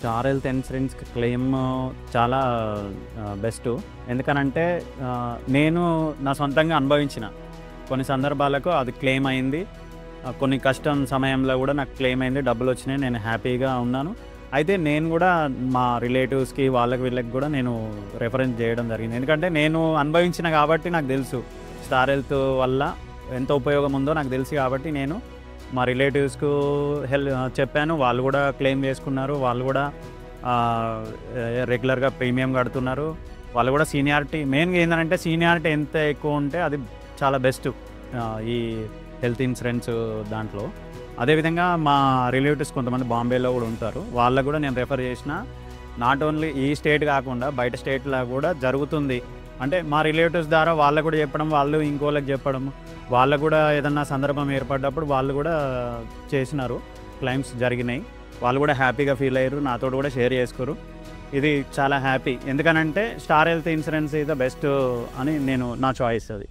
Star health insurance claim చాలా best. ఎందుకనంటే నేను నా సొంతంగా అనుభవించిన కొన్ని సందర్భాలకు అది క్లెయిమ్ అయింది. కొన్ని కష్టం సమయంలో కూడా నాకు క్లెయిమ్ అయింది, డబ్బులు వచ్చినాయి, నేను హ్యాపీగా ఉన్నాను. అయితే నేను కూడా మా రిలేటివ్స్కి వీళ్ళకి కూడా నేను రెఫరెన్స్ చేయడం జరిగింది. ఎందుకంటే నేను అనుభవించిన కాబట్టి నాకు తెలుసు స్టార్ హెల్త్ వల్ల ఎంత ఉపయోగం ఉందో నాకు తెలుసు. కాబట్టి నేను మా రిలేటివ్స్కు చెప్పాను, వాళ్ళు కూడా క్లెయిమ్ చేసుకున్నారు. వాళ్ళు కూడా రెగ్యులర్గా ప్రీమియం కడుతున్నారు. వాళ్ళు కూడా సీనియారిటీ, మెయిన్గా ఏంటంటే సీనియారిటీ ఎంత ఎక్కువ ఉంటే అది చాలా బెస్ట్ ఈ హెల్త్ ఇన్సూరెన్స్ దాంట్లో. అదేవిధంగా మా రిలేటివ్స్ కొంతమంది బాంబేలో కూడా ఉంటారు, వాళ్ళకు కూడా నేను రెఫర్ చేసిన. నాట్ ఓన్లీ ఈ స్టేట్ కాకుండా బయట స్టేట్లో కూడా జరుగుతుంది. అంటే మా రిలేటివ్స్ ద్వారా వాళ్ళకు కూడా చెప్పడం, వాళ్ళు ఇంకోళ్ళకి చెప్పడం, వాళ్ళకు కూడా ఏదన్నా సందర్భం ఏర్పడ్డప్పుడు వాళ్ళు కూడా చేసినారు, క్లైమ్స్ జరిగినాయి. వాళ్ళు కూడా హ్యాపీగా ఫీల్ అయ్యారు, నాతో కూడా షేర్ చేసుకోరు. ఇది చాలా హ్యాపీ. ఎందుకనంటే star health insurance is the best అని నా చాయిస్ అది.